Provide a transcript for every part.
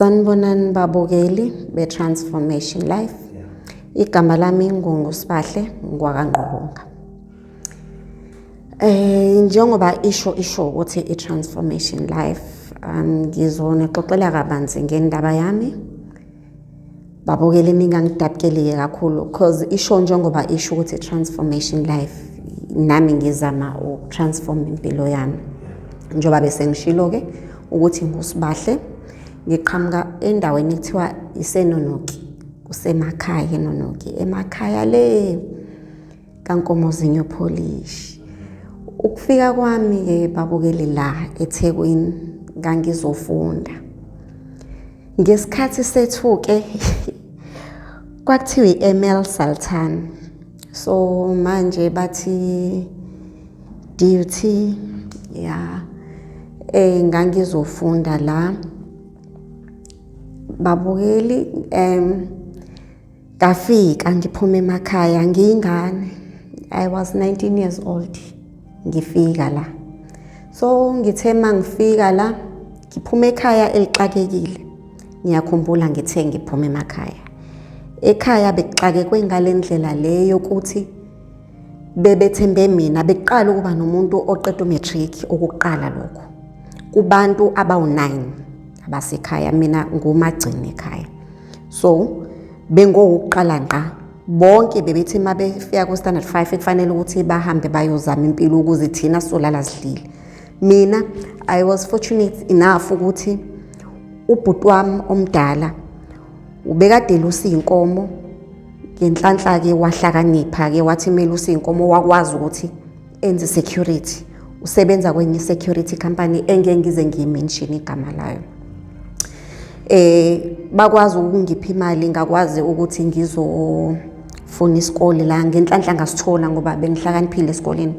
Sanibonani babukeli be-Transformation Life. Igama lami nguSibahle ngwakaNgqulunga. Njengoba isho ukuthi i-Transformation Life, ngizonixoxela kabanzi ngendaba yami. Babukeli ningangidabukeli kakhulu because isho njengoba isho ukuthi i-Transformation Life, nami ngizama ukutransform impilo yami. Njengoba bese ngishilo-ke ukuthi nguSibahle. Ngiqhamuka endaweni ekuthiwa iseNonoki, kusemakhaya eNonoki, emakhaya le kaNkomozinyo Polish. Ukufika kwami-ke babukeli la eThekwini ngangizofunda. Ngesikhathi sethu-ke kwakuthiwa i-ML Sultan. So manje bathi DUT ngangizofunda la. Babukeli ngafika ngiphuma emakhaya ngiyingane. I was 19 years old ngifika la. So ngithe mangifika la ngiphuma ekhaya elixakekile. Ngiyakhumbula ngithe ngiphuma emakhaya. Ekhaya bekuxakekwe ngalendlela leyo ukuthi bebethembe mina beqala ukuba nomuntu oqeda umatric okuqala lokho. Kubantu abawu9 abasekhaya, mina ngumagcini ekhaya. So bengokuqala nqa bonke bebethi mabefika ku standard 5 ekufanele ukuthi bahambe bayozama impilo ukuze thina solala sidlile. Mina I was fortunate enough ukuthi ubhuti wami omdala ubekade lusa inkomo ngenhlanhla ke wahlakanipha ke wathi melusa inkomo wakwazi ukuthi enze security. Usebenza kwenye security company engengize ngiyimention igama layo. Bakwazi ukungipha imali ngakwazi ukuthi ngizofuna isikole la ngenhlanhla ngasithola ngoba bengihlakaniphile esikoleni.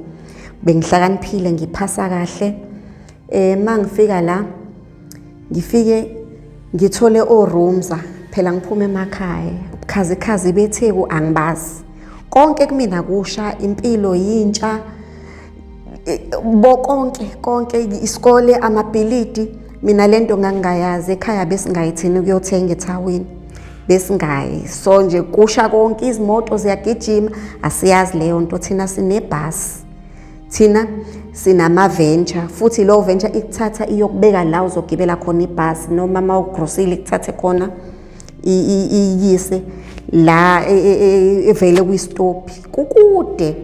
Bengihlakaniphile ngiphasa kahle. Mangifika la ngifike ngithole orooms phela ngiphuma emakhaya. Khazikhazi beTheku angibazi. Konke kumina kusha impilo yintsha. Konke isikole amabhilidi mina lento ngangingayazi ekhaya besingayithini ukuyothenga eThawini besingayi. So nje kusha konke izimoto ziyagijima asiyazi leyo nto. Thina sinebhasi, thina sinama venture futhi lo venture ikuthatha iyokubeka la uzogibela khona ibhasi noma mawugrosile ikuthathe khona iyise la evele kwi-stop kukude.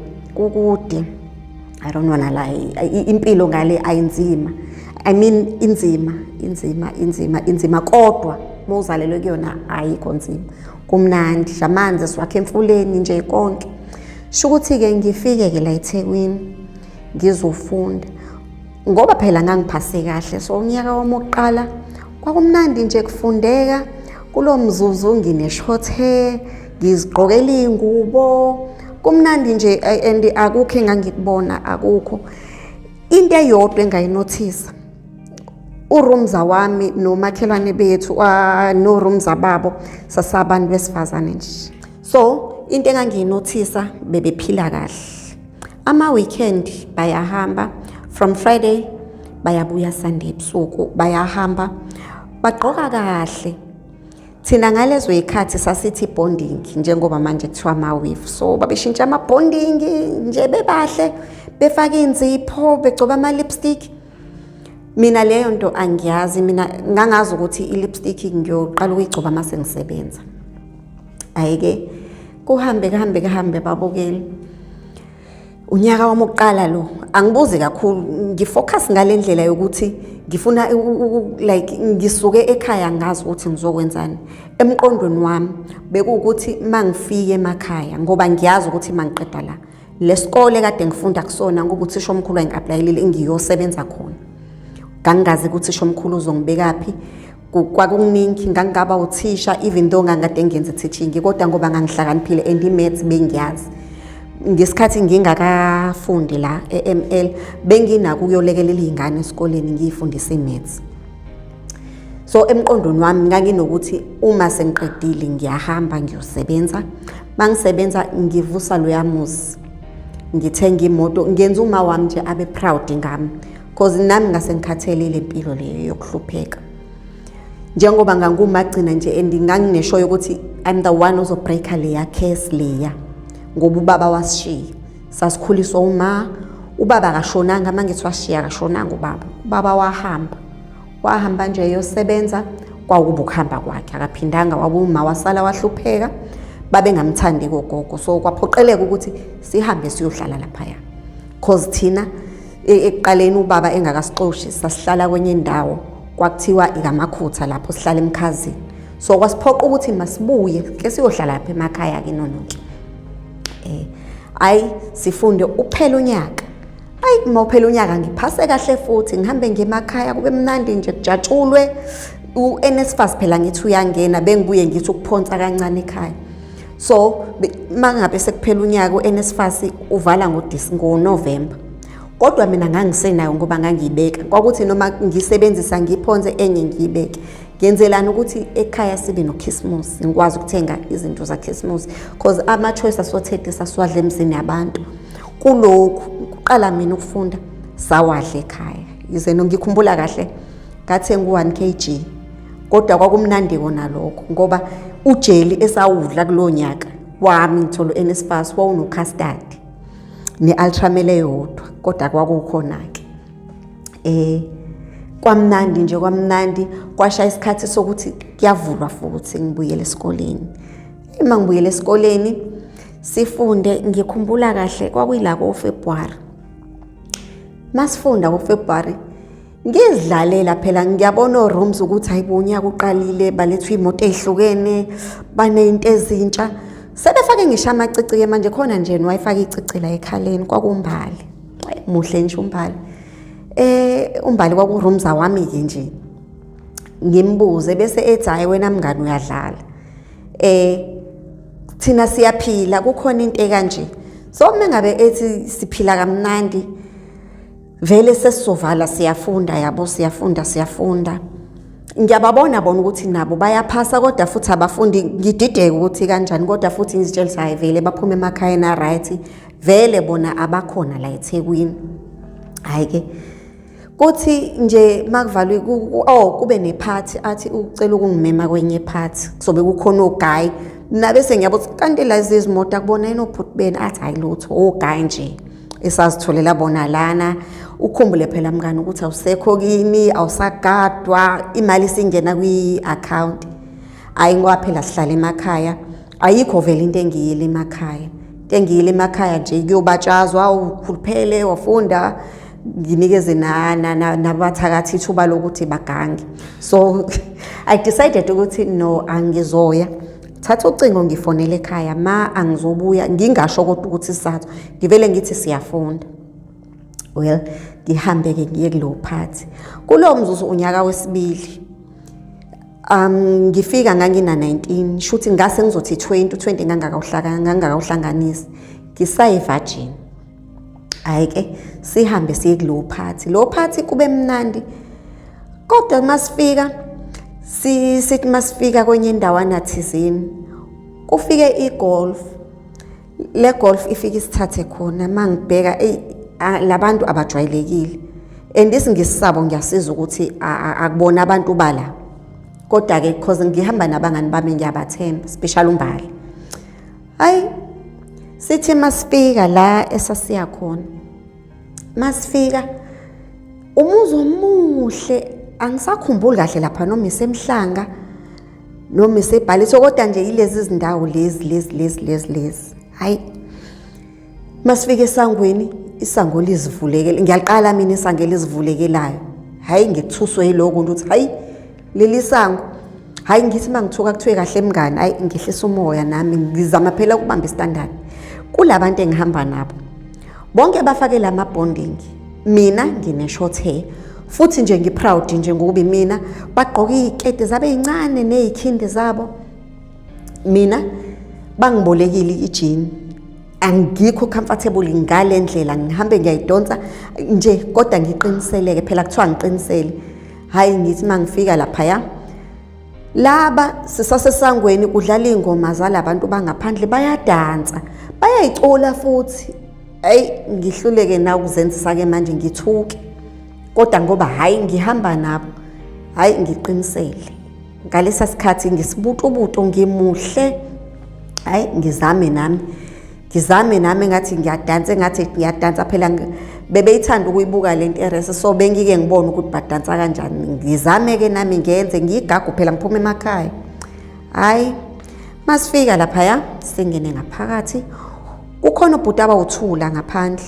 I don't wanna lie, impilo ngale ayinzima. I mean inzima kodwa mawuzalelwe kuyona ayikho nzima. Kumnandi amanzi siwakhe emfuleni nje konke. Shukuthi ke ngifike ke la eThekwini ngizofunda. Ngoba phela ngangiphase kahle so unyaka wami oqala kwakumnandi nje kufundeka. Kulo mzuzu ngine short hair, ngizigqokela ingubo. Kumnandi nje and akukho engangikubona akukho. Into eyodwa engayinothisa uRumza wami nomakhelwane bethu noRumza babo sasabantu besifazane nje. So into engangiyinothisa bebephila kahle. Ama weekend bayahamba from Friday bayabuya Sunday ebusuku bayahamba bagqoka kahle. Thina ngalezo ikhathi sasithi bonding njengoba manje kuthiwa ama-weave. So babeshintsha ama-bonding nje bebahle befaka inzipho begcoba ama-lipstick. Mina leyo nto angiyazi, mina ngangazi ukuthi i-lipstick ngiyoqala ukuyigcoba mase ngisebenza. Ayike kuhambe babukeli. Unyaka wami oqala lo angibuzi kakhulu, ngifocus ngalendlela yokuthi ngifuna like ngisuke ekhaya ngazi ukuthi ngizokwenzani. Emqondweni wami bekuwukuthi mangifike emakhaya ngoba ngiyazi ukuthi mangiqeda la lesikole kade ngifunda kusona ngoba uthisha omkhulu engi-applyile ngiyosebenza khona. Ngangazi ukuthi uthisha omkhulu uzongibekaphi. Kwakuningi ngangaba uthisha even though ngangade ngenze teaching kodwa ngoba ngangihlakaniphile and imaths bengiyazi. Ngesikhathi ngingakafundi la eML benginako ukuyolekelela izingane esikoleni ngiyifundisa imaths. So emqondweni wami nganginokuthi uma sengiqedile ngiyahamba ngiyosebenza. Mangisebenza ngivusa lo yamuzi. Ngithenga imoto ngenza uma wami nje abe proud ngami because nami ngase ngikhathelele impilo leyo yokuhlupheka. njengoba ngangumagcina nje and ngangineshoyo ukuthi I'm the one ozobreaka leya case leya ngoba ubaba wasishiya sasikhuliswa ubaba akashonanga mangithi washiya akashonanga ubaba wahamba nje yosebenza kwakuba ukuhamba kwakhe akaphindanga wabuma wasala wahlupheka babe ngamthandi gogogo so kwaphoqeleka ukuthi sihambe siyohlala lapha cause thina ekuqaleni ubaba engakasixoshi sasihlala kwenye indawo kwakuthiwa ikamakhutha lapho sihlala emkhazini so kwasiphoqa ukuthi masibuye ke siyohlala lapha emakhaya ke nononke sifunde uphela unyaka uma uphela unyaka ngiphase kahle futhi ngihambe ngemakhaya kube mnandi nje kujatshulwe uNSFAS phela ngithi uyangena bengibuye ngithi ukuphonsa kancane ekhaya so mangabe sekuphela unyaka uNSFAS uvala ngoNovember kodwa mina ngangisenayo ngoba ngangibeka kwakuthi noma ngisebenzisa ngiphonze enye ngiyibeke ngenzelana ukuthi ekhaya sibe noChristmas ngikwazi ukuthenga izinto zaChristmas because ama choice asothethe sasiwadla emzini yabantu kulokhu kuqala mina ukufunda sawadla ekhaya yize ngikhumbula kahle ngathenga u1 kg kodwa kwakumnandi kona lokho ngoba ujeli esawudla kulonyaka wami ngithola uNSFAS wawuno custard neultramel eyodwa kodwa kwakukhona ke kwamnandi nje kwamnandi kwashaya isikhathi sokuthi kuyavulwa futhi ngibuyele esikoleni uma ngibuyele esikoleni sifunde ngikhumbula kahle kwakuyila ngoFebruary masifunda ngoFebruary ngizidlalela phela ngiyabona orooms ukuthi hayibunya uqalile balethwa imoto ezihlukene baneinto ezintsha sebefake ngisho amacici ke manje khona nje noWi-Fi icici la ekhaleni kwakumbali muhle nje umbali umbali kwakurooms awami ke nje ngimbuze bese ethi hayi wena mngani uyadlala thina siyaphila kukhona into ekanje so mengabe ethi siphila kamnandi vele sesizovala siyafunda yabo siyafunda ngiyababona bona ukuthi nabo bayaphasa kodwa futhi abafundi ngidideke ukuthi kanjani kodwa futhi ngizitshelisa hayi vele baphuma emakhaya na right vele bona abakhona la eThekwini hayi ke kuthi nje makuvalwe kube nephathi athi ucela ukungimema kwenye party kuzobe kukhona oguy nabese ngiyabuthi kanti la izimoto akubona yini ophutbeni athi hayi lutho oguy nje esazitholela bona lana ukhumbule phela mngani ukuthi awusekho kini awusagadwa imali singena kwi-account ngoba phela sihlala emakhaya ayikho vele into engiyile emakhaya nje kuyobatshazwa ukhuluphele wafunda nginikeze nabathakathi ithuba lokuthi bagange so I decided ukuthi no angizoya thatha ucingo ngifonele ekhaya ma angizobuya ngingasho kodwa ukuthi isizathu ngivele ngithi siyafunda well ngihambe ke ngiye kulo party kulo mzuzu unyaka wesibili ngifika ngangina 19 shuthi ngase ngizothi 20 ngangakawuhlanganisi ngisayi virgin hayi ke sihambe siye kulo party kube mnandi kodwa masifika sithi masifika kwenye indawana thizini kufike igolf le golf ifika isithathe khona mangibheka labantu abajwayelekile andisi ngisisabo ngiyasiza ukuthi akubona abantu bala kodwa ke because ngihamba nabangani bami ngiyabathemba special umbali hayi sithi masifika la esasiya khona masifika umuzo muhle angisakhumbuli kahle lapha noma isemhlanga noma isebhaliso kodwa nje yilezi izindawo lezi hayi masifike esangweni isango lizivulekele ngiyaqala mina isango lizivulekelayo hayi ngikuthuswe yiloko ukuthi hayi leli sango hayi ngithi mangithuka kuthiwe kahle mngani hayi ngihlisa umoya nami ngizama phela ukubamba istandard kulabantu engihamba nabo bonke bafake lama bonding mina ngine short hair futhi nje ngiproud nje ngokuba mina bagqoka izikete zabe zincane nezikhindi zabo mina bangibolekile ijini angikho comfortable ngale ndlela ngihambe ngiyayidonsa nje kodwa ngiqiniseleke phela kuthiwa ngiqinisele hayi ngithi mangifika lapha laba sisasesangweni kudlala ingoma zalabantu bangaphandle bayadansa bayayicula futhi hayi ngihluleke na ukuzenzisa ke manje ngithuke kodwa ngoba hayi ngihamba nabo hayi ngiqinisele ngalesa sikhathi ngisibutubuto ngimuhle. Hayi ngizame nami ngathi ngiyadansa phela bebeyithanda ukuyibuka lento erese, so bengike ngibone ukuthi badansa kanjani. Ngizame ke nami ngenze ngigagu phela ngiphuma emakhaya. Hayi masifika lapha ya singene ngaphakathi kukhona ubhuti abawuthula ngaphandle.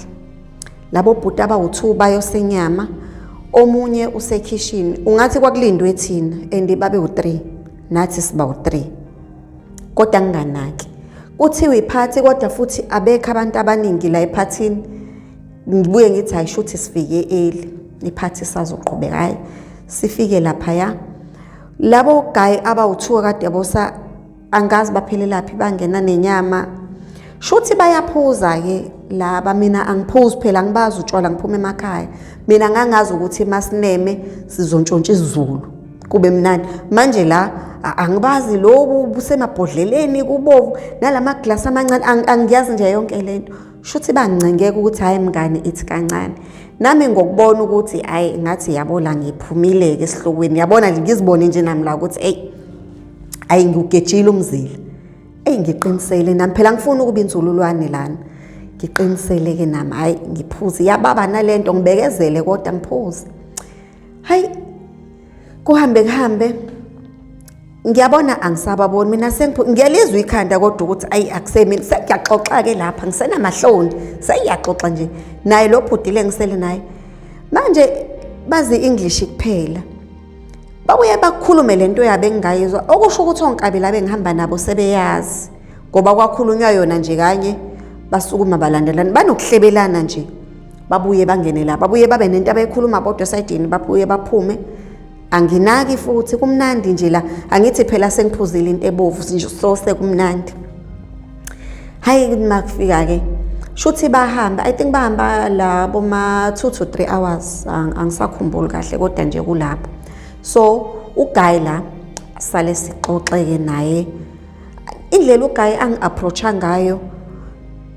Labo bhuti abawu2 bayosenyama, omunye usekitchen. Ungathi kwakulindwe thina and babe u3 nathi siba u3. Kodwa nginganaki kuthiwa iphathi kodwa futhi abekho abantu abaningi la ephathini. Ngibuye ngithi hayi shuthi sifike early iphathi sazoqhubeka. Hayi sifike lapha ya labo guy abawu2 kade bosa angazi baphelelaphi bangena nenyama. Shuthi bayaphuza ke laba, mina angiphuzi phela ngibazi utshwala ngiphuma emakhaya. Mina ngangazi ukuthi masineme sizontshontsha isiZulu kube mnandi. Manje la angibazi lobu busemabhodleleni kubovu nalama glass amancane angiyazi nje yonke lento. Shuthi bangincengeka ukuthi hayi mngani ithi kancane. Nami ngokubona ukuthi hayi ngathi yabona ngiphumile ke esihlokweni. Yabona nje ngizibone nje nami la ukuthi ayi ngugejile umzila. Ngiqinisele nami phela ngifuna ukuba inzululwane lana. Ngiqinisele ke nami hayi ngiphuzi yababa nalento ngibekezele kodwa ngiphuzi. Hayi kuhambe ngiyabona angisababoni mina ngiyalizwa ikhanda kodwa ukuthi ayi akusemini sengiyaxoxa ke lapha ngisenamahloni seyiyaxoxa nje naye lo bhudile ngisele naye. Manje bazi English kuphela. Babuye bakhulume lento yabo engingayizwa okusho ukuthi onkabela bengihamba nabo sebeyazi ngoba kwakhulunywa yona nje kanye basukuma balandelana banokuhlebelana nje. Babuye bangene la babuye babe nento abayikhuluma bodwa esidini babuye baphume. Anginaki futhi kumnandi nje la angithi phela sengiphuzile into ebovu nje so sekumnandi. Hayi makufika ke shuthi bahamba I think bahamba la boma 2 to 3 hours angisakhumbuli kahle kodwa nje kulapho. So uGuy la sale sixoxeke naye indlela uGuy angi-approacha ngayo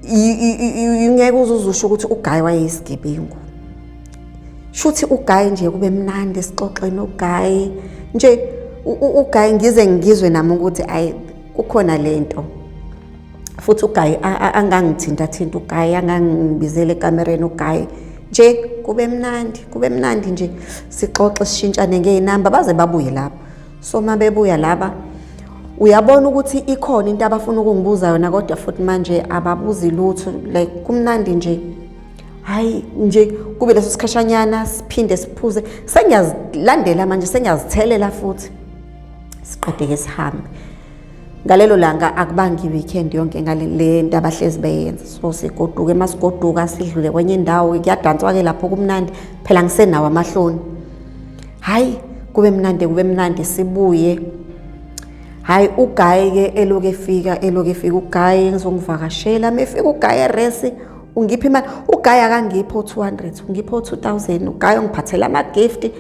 ngeke uzuzusho ukuthi uGuy wayeyisigebengu. Shuthi uGuy nje kube mnandi sixoxe noGuy nje uGuy ngize ngizwe nami ukuthi ayi kukhona lento. Futhi uGuy angangithinta uGuy angangibizele ekamereni uGuy nje kube mnandi nje sixoxe sishintshane ngeinamba baze babuye lapha. So mabebuya laba uyabona ukuthi ikhona into abafuna ukungibuza yona kodwa futhi manje ababuzi lutho like kumnandi nje. Hayi nje kube leso sikhashanyana siphinde siphuze sengiyazilandela manje sengiyazithelela futhi siqede ke sihambe. Ngalelo langa akubangi weekend yonke ngale nto abahlezi beyenza. So sigoduke masigoduka sidlule kwenye indawo kuyadanswa ke lapho kumnandi phela ngisenawo amahloni. Hayi kube mnandi sibuye. Hayi uGuy ke eloke efika uGuy ngizongivakashela mefika uGuy eresi ungiphi imali. uGuy akangipho 200 ungipho 2000. uGuy ongiphathela ama gift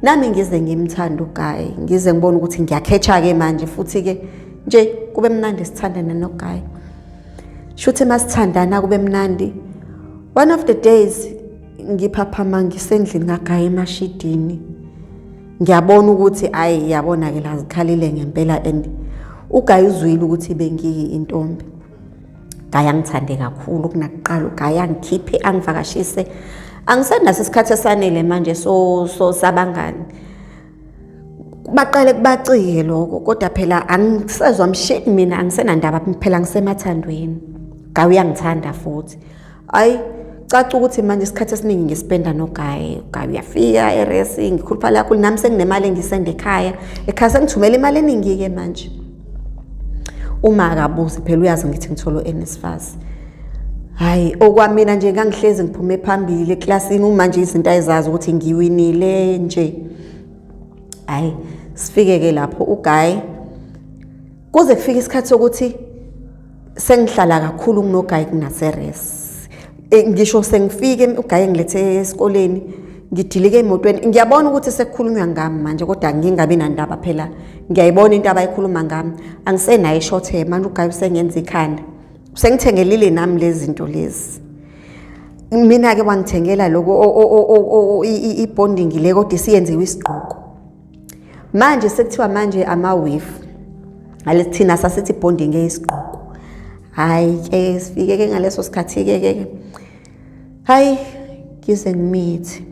nami ngize ngimthanda uGuy ngize ngibone ukuthi ngiyakhetha ke manje futhi ke nje kube mnandi sithandane noGuy. Shuthi masithandana kube mnandi. One of the days ngiphaphama ngisendlini kaGuy emashidini. Ngiyabona ukuthi ayi yabona ke la zikhalile ngempela and uGuy uzwile ukuthi bengiyi intombi. Guy angithande kakhulu kunakuqala uGuy angikhiphe angivakashise. Angisenaso isikhathi esanele manje so sabangani. Baqale kubacike lokho kodwa phela angisezwa mshini mina angisenandaba phela ngisemathandweni. Guy uyangithanda futhi. Ayi caca ukuthi manje isikhathi esiningi ngispenda noGuy. Guy uyafika eresi ngikhulupha lakho nami senginemali engisende ekhaya sengithumela imali eningi ke manje. Uma akabuzi phela uyazi ngithi ngitholo NSFAS. Hayi okwamina nje ngangihlezi ngiphume phambili eklasini uma nje izinto ayizazi ukuthi ngiwinile nje. Hayi sifike ke lapho uGuy kuze kufike isikhathi sokuthi sengihlala kakhulu kunoGuy kunaseres. Ngisho sengifike uGuy ngilethe esikoleni ngidilike emotweni ngiyabona ukuthi sekukhulunywa ngami manje kodwa ngingabi nandaba phela ngiyayibona into abayikhuluma ngami angisenayo short hair manje uGuy usengenza ikhanda sengithengelile nami lezi zinto lezi. Mina ke wangithengela lokho ibonding le kodwa siyenziwe isigqoko. Manje sekuthiwa manje ama-wife thina sasithi bonding eyisiqoqo. Hayi ke sifike ke ngaleso sikhathi ke hayi ngize ngimithi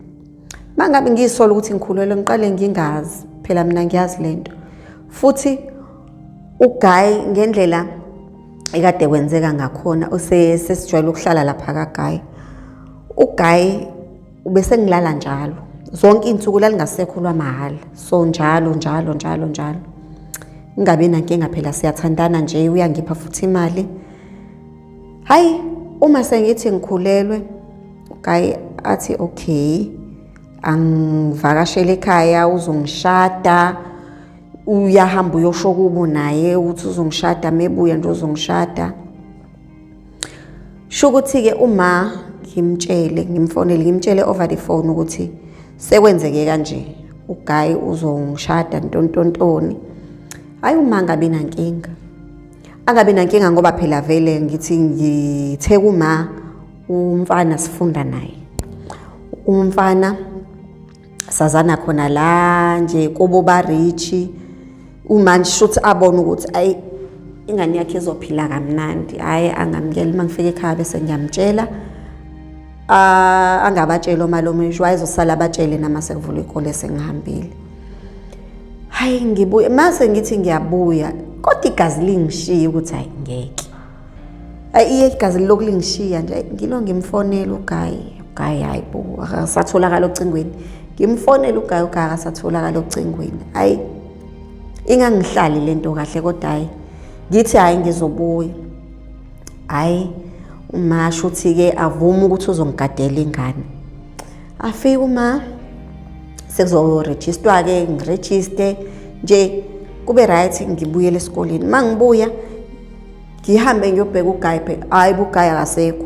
mangabe ngiyisola ukuthi ngikhulelwe ngiqale ngingazi phela mina ngiyazi lento futhi uGuy ngendlela ekade kwenzeka ngakhona sesijwayele ukuhlala lapha kaGuy. uGuy ubese ngilala njalo zonke insuku lalingasekho lwamahhala, so njalo ngingabe nankinga phela siyathandana nje, uyangipha futhi imali. Hayi uma sengithi ngikhulelwe uGuy athi okay angivakashele ekhaya uzongishada, uyahamba uyosho kubo naye ukuthi uzongishada, mebuya nje uzongishada. Shukuthi ke uma ngimtshele over the phone ukuthi sekwenzeke kanje, uGuy uzongishada ntontontoni. Hayi uma angabe nankinga ngoba phela vele ngithi ngithe kuma umfana sifunda naye, umfana sazana khona la nje kubo barichi. Uma shuthi abona ukuthi ayi ingane yakhe izophila kamnandi, hayi angamkela mangifika ekhaya bese ngiyamtshela angabatshela omalume wayezosala abatshele nama sekuvula ikole sengihambile. Hayi ngibuye mase ngithi ngiyabuya kodwa igazi lingishiya ukuthi hayi ngeke, ayi igazi lokulingishiya nje ngilo ngimfonela uGuy hayibo akasatholakala ocingweni, ngimfonela uGuy akasatholakala ocingweni. Hayi ingangihlali lento kahle kodwa hayi ngithi hayi ngizobuya. Hayi umasho uthi ke avuma ukuthi uzongigadela ingane. Afike uma sekuzoregisterwa ke ngiregister nje kube right ngibuyele esikoleni. Mangibuya ngihambe ngiyobheka uGuy phela, hayibo uGuy akasekho.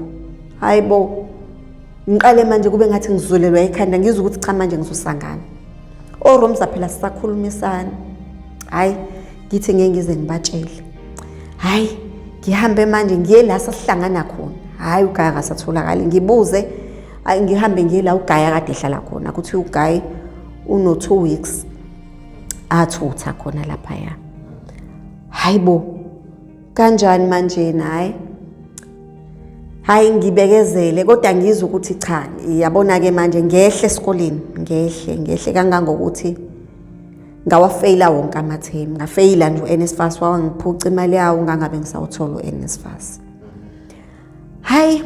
Hayibo ngiqale manje kube ngathi ngizulelwa ekhanda ngizwe ukuthi cha manje ngizosangana. ORomza phela sisakhulumisana. Hayi ngithi ngeke ngize ngibatshele. Hayi ngihambe manje ngiye la sasihlangana khona. Hayi uGuy akasatholakala, ngibuze ngihambe ngiye la uGuy akade ehlala khona ukuthi uGuy uno 2 weeks athutha khona lapha ya. Hayibo kanjani manje naye? Hayi ngibekezele kodwa ngizwe ukuthi cha yabona ke manje ngehle esikoleni, ngehle kangangokuthi ngawafeyila wonke amathemu, ngafeyila nje uNSFAS wangiphuca imali yawo ngangabe ngisawuthola uNSFAS. Hayi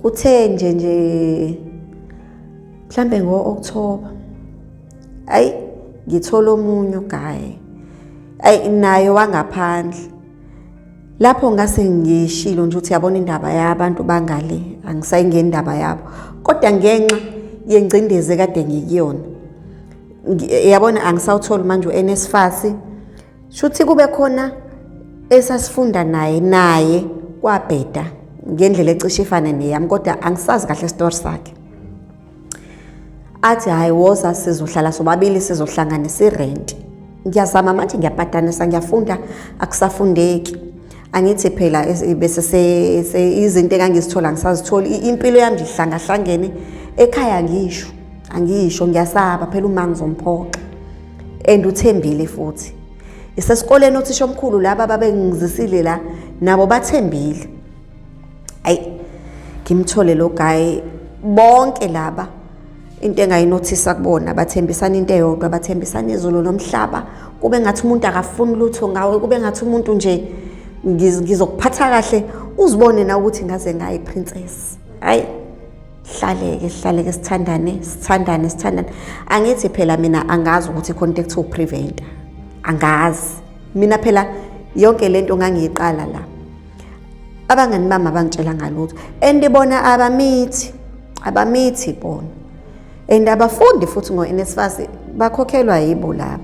kuthe nje mhlambe ngo-October ayi ngithola omunye uGuy ayi nayo wangaphandle. Lapho ngase ngishilo nje ukuthi yabona indaba yabantu bangale angisayingeni indaba yabo kodwa ngenxa yengcindezi kade ngikuyona yabona angisawuthola manje uNSFAS. Shuthi kube khona esasifunda naye kwabheda ngendlela ecishe ifana neyami kodwa angisazi kahle story sakhe. Athi hayi woza sizohlala sobabili sizohlanganisa irent. Ngiyazama manje ngiyabhadanisa ngiyafunda akusafundeki. Angithi phela bese izinto engangizithola ngisazithola impilo yami nje ihlangahlangene ekhaya angisho ngiyasaba phela uma ngizomphoqa and uthembile futhi. Isesikoleni uthisha omkhulu laba babengizisile la nabo bathembile. Ayi ngimthole lo Guy bonke laba into engayinothisa kubona bathembisana into eyodwa, bathembisana izulu nomhlaba, kube ngathi umuntu akafuni lutho ngawe, kube ngathi umuntu nje ngizokuphatha kahle uzibone na ukuthi ngaze ngayi princess. Hayi hlaleke sithandane. Angithi phela mina angazi ukuthi contact preventer, angazi mina phela yonke lento ngangiyiqala la abangani bami abangitshela ngalutho andibona abamithi bona and abafundi futhi ngoNSFAS bakhokhelwa yibo laba.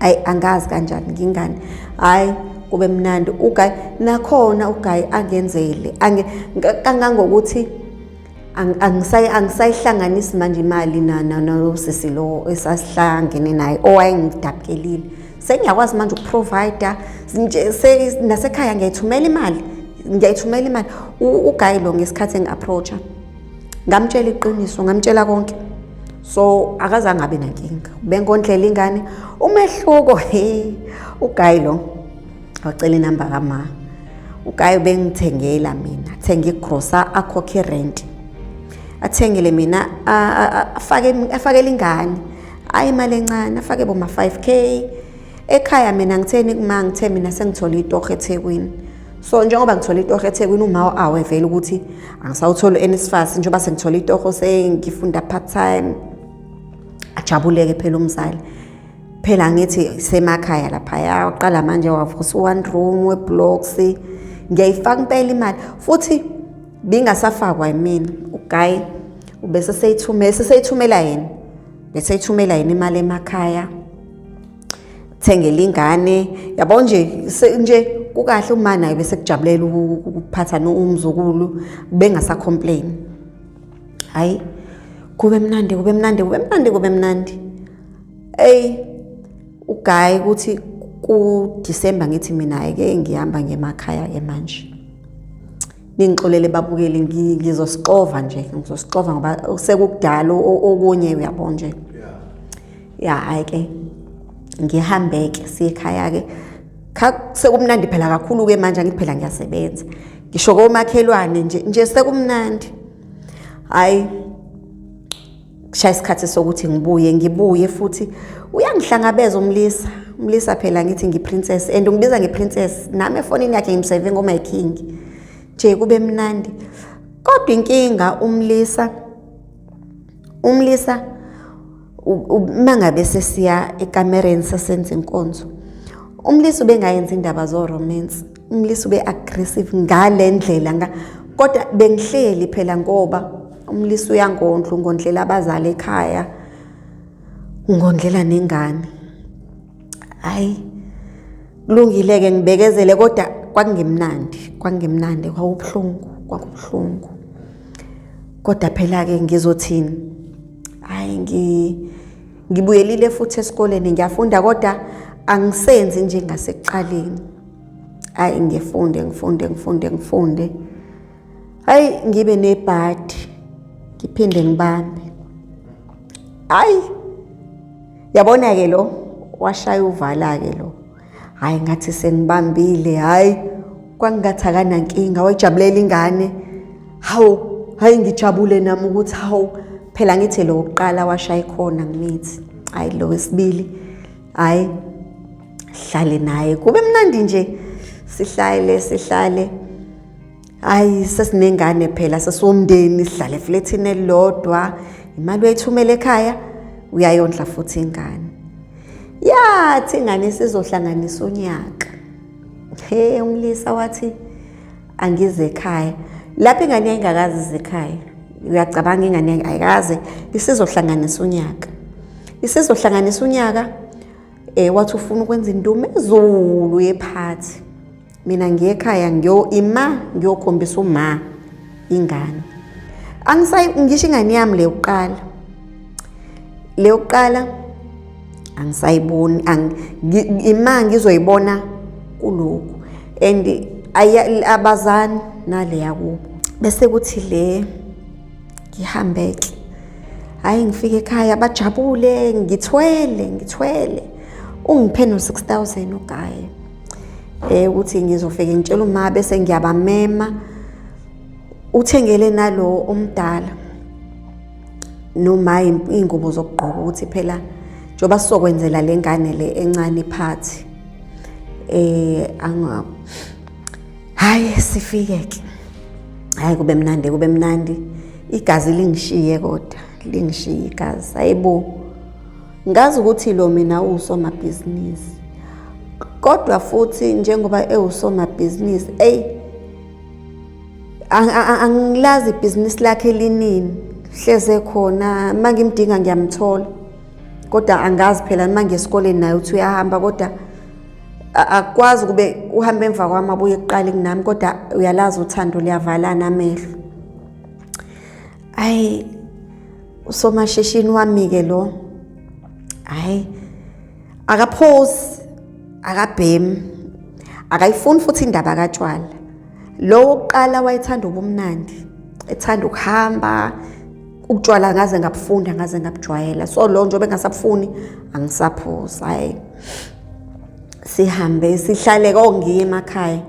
Ayi angazi kanjani ngingani. Hayi kube mnandi uGuy nakhona uGuy angenzele kangangokuthi angisayihlanganisi manje imali nosisi lo esasihlangene naye owayengidabkelile. Sengiyakwazi manje ukuprovide nje nasekhaya ngiyayithumela imali uGuy lo ngesikhathi engiapproacha ngamtshela iqiniso, ngamtshela konke so akazange abe nankinga. Bengondlela ingane umehluko uGayi lo awucela inamba kama. uGayi bengithengela mina, athenga igrocer, akhokhe rent, athengele mina, afakele ingane ayi imali encane, afake boma 5k. Ekhaya mina ngitheni kuma ngithe mina sengithola itoho eThekwini. So njengoba ngithola itoho eThekwini uma awevela ukuthi angisawuthola uNSFAS njengoba sengithola itoho sengifunda part time, ajabuleke phela umzali. Phela ngithi semakhaya lapha yaqala manje wavusa one room weblocks, ngiyayifaka impela imali futhi bingasafakwa yimina. uGayi ubese seyithumela yena, bese ithumela yena imali emakhaya, thengela ingane, yabo nje kukahle uma naye bese kujabulela ukuphatha umzukulu bengasa complain. Hayi kube mnandi. uGayi ukuthi ku December ngithi mina ake ngihamba ngemakhaya ke manje. Ningixolele babukeli, ngizosixova ngoba sekukudala okunye uyabo nje. Ayike ngihambe ke sikhaya ke. Sekumnandi phela kakhulu ke manje ngithi phela ngiyasebenza. Ngisho komakhelwane nje sekumnandi. Hayi kushaya isikhathi sokuthi ngibuye futhi uyangihlangabeza umlisa phela ngithi ngiprincess and ungibiza ngeprincess nami efonini yakhe ngimsave ngoma king. Nje kube mnandi. Kodwa inkinga umlisa mangabe sesiya ekamereni sesenza inkonzo, umlisa ubengayenza indaba zo romance, umlisa ube aggressive ngale ndlela kodwa bengihleli phela ngoba umlisa ungondlela abazali ekhaya, ungondlela nengane. Hayi kulungile-ke ngibekezele kodwa kwakungimnandi kwakubuhlungu. Kodwa phela-ke ngizothini? Hayi ngibuyelile futhi esikoleni ngiyafunda kodwa angisenzi nje ngasekuqaleni. Hayi ngifunde. Hayi ngibe nebhadi, ngiphinde ngibambe. Hayi yabona-ke lo washaya uvala-ke lo. Hayi ngathi sengibambile. Hayi kwangingathi akanankinga, wayijabulela ingane. Hayi ngijabule nami ukuthi phela ngithi lo wokuqala washaya khona ngimithi. Hayi lo wesibili hayi hlale naye kube mnandi nje, sihlale. Hayi sesinengane phela, sesiwumndeni, sihlale efletini elilodwa, imali uyayithumela ekhaya uyayondla futhi ingane. Yathi ingane sizohlanganisa unyaka. Umlisa wathi angize ekhaya. Lapho ingane ingakazi ize ekhaya. Uyacabanga ingane ayikaze isizohlanganisa unyaka. Wathi ufuna ukwenza indumo ezulu yephathi. Mina ngiye ekhaya ngiyokhombisa uma ingane. Ngisho ingane yami le yokuqala angisayiboni, ngizoyibona kuloko and abazani nale yakubo. Bese kuthi le ngihambeke. Hayi ngifike ekhaya bajabule, ngithwele. Ungiphe no 6,000 uGayi. Ukuthi ngizofike ngitshela uma bese ngiyabamema. Uthengele nalo omdala noma ingubo zokugqoka ukuthi phela njoba sizokwenzela lengane le encane iphathi. Hayi sifike ke. Hayi kube mnandi. Igazi lingishiye kodwa, lingishiye igazi. Hayibo. Ngazi ukuthi lo mina usomabhizinisi. Kodwa futhi njengoba usomabhizinisi, angilazi ibhizinisi lakhe linini. Hleze khona mangimdinga ngiyamthola. Kodwa angazi phela manje esikoleni naye uthi uyahamba kodwa akwazi kube uhambe emva kwami abuye eqala kunami kodwa uyalazi uthando liyavalana amehlo. Hayi usomashishini wami ke lo. Hayi akaphosi, akabhemi, akayifuni futhi indaba kaTshwala. Lo wokuqala wayethanda ubumnandi, ethanda ukuhamba Utshwala ngaze ngabufunda ngaze ngabujwayela. So lo njobe engasabufuni angisaphuza. Hayi. Sihambe sihlale kongiye emakhaya.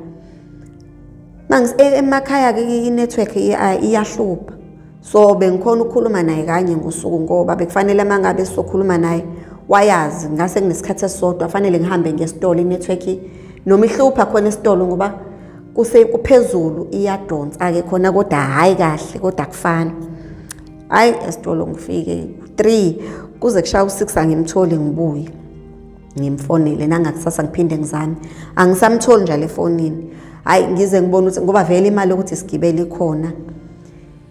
Emakhaya ke i-network iyahlupha. So bengikhona ukukhuluma naye kanye ngosuku ngoba bekufanele mangabe sokhuluma naye wayazi ngase kunesikhathi esisodwa fanele ngihambe ngesitolo i-network noma ihlupha khona esitolo ngoba kuphezulu iyadonsa ke khona kodwa hayi kahle kodwa kufana. Hayi esitolo ngifike 3 kuze kushaya u6 angimtholi ngibuye. Ngimfonile nangakusasa ngiphinde ngizame. Angisamtholi njalo efonini. Hayi ngize ngibona ukuthi ngoba vele imali ukuthi sigibele ikhona.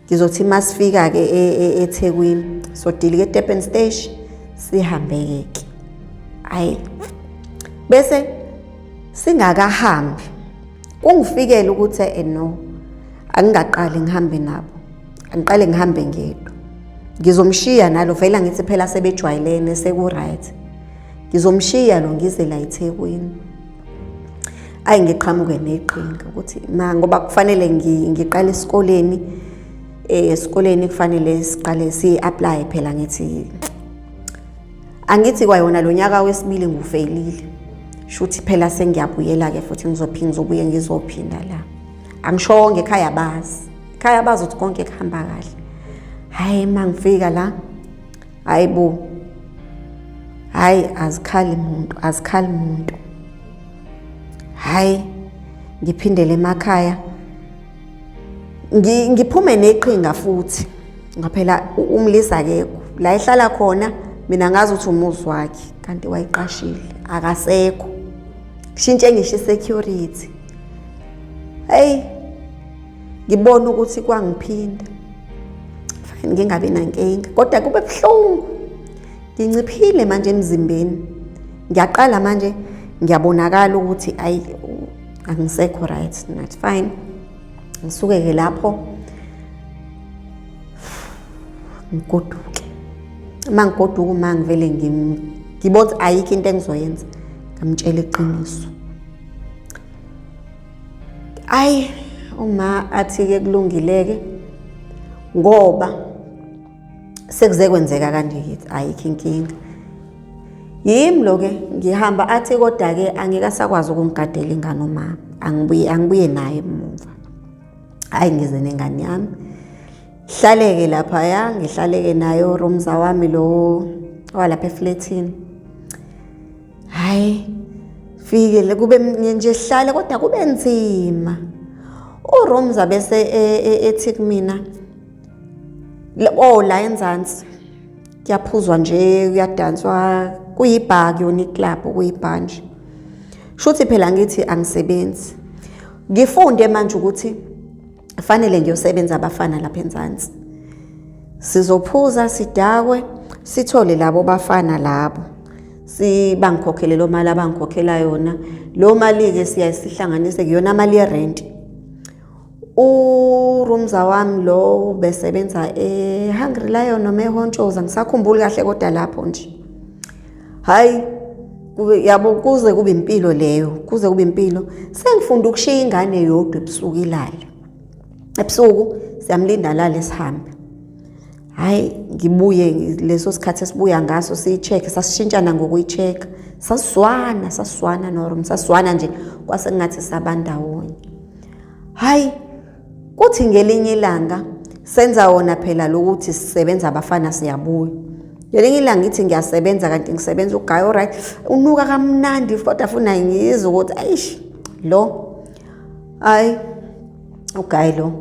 Ngizothi masifika ke eThekwini so dilike eDurban station sihambe ke. Hayi bese singakahambi kungifikela ukuthi no angingaqali ngihambe nabo. Angiqale ngihambe ngedwa. Ngizomshiya nalo vela ngithi phela sebejwayelene seku right. Ngizomshiya lo ngize la eThekwini. Ayi ngiqhamuke neqhinga ukuthi ngoba kufanele ngiqale esikoleni esikoleni kufanele siqale si-apply phela ngithi angithi kwayona lo nyaka wesibili ngufailile. Shuthi phela sengiyabuyela ke futhi ngizobuye ngizophinda la. Angishonge ekhaya bazi. Ekhaya bazi ukuthi konke kuhamba kahle. Hayi mangifika la. Hayibo. Hayi azikhali umuntu. Hayi ngiphindele emakhaya. Ngiphume neqhinga futhi. Ngaphela umlisa akekho. La ehlala khona mina ngazi ukuthi umuzi wakhe kanti wayiqashile akasekho. Kushintshe ngisho isecurity. Hey ngibona ukuthi kwangiphinda. Fine ngingabe nankinga kodwa kube buhlungu. Nginciphile manje emzimbeni. Ngiyaqala manje ngiyabonakala ukuthi ayi angisekho right not fine. Ngisuke ke lapho ngigoduke. Mangigoduka mangivele ngibona ayikho into engizoyenza ngamtshela iqiniso. Ayi uma athi ke kulungileke ngoba sekuze kwenzeka kanje kithi ayikho inkinga. Yimi lo ke ngihamba athi kodwa ke angeke asakwazi ukungigadela ingane uma angibuye naye emuva. Hayi ngize nengane yami. Hlaleke lapha ngihlaleke nayo Romza wami lo walapha eflatini. Hayi fikele kube nje sihlale kodwa kube nzima. uRomza bese ethi kumina la enzansi kuyaphuzwa nje kuyadanswa kuyibar kuyona iclub kuyibanje. Shuthi phela ngithi angisebenzi. Ngifunde manje ukuthi fanele ngiyosebenza abafana lapha enzansi. Sizophuza sidakwe sithole labo bafana labo. Bangikhokhele lo mali abangikhokhela yona. Lo mali ke siyayihlanganise kuyona mali yerent. uRomza wami lo besebenza Hungry Lion noma eHontshoza ngisakhumbula kahle kodwa lapho nje. Hayi yabo kuze kube impilo leyo kuze kube impilo sengifunda ukushiya ingane yodwa ebusuku ilala. Ebusuku siyamlinda lale sihambe. Hayi ngibuye leso sikhathi esibuya ngaso siyicheck sasishintshana ngokuyicheck sasizwana noRomza sasizwana nje kwase ngathi sabandawonye. Hayi kuthi ngelinye ilanga senza wona phela lokuthi sisebenza abafana siyabuya. Ngelinye ilanga ngithi ngiyasebenza kanti ngisebenza uGuy alright unuka kamnandi kodwa afuna ngizwe ukuthi ayish lo hayi uGuy lo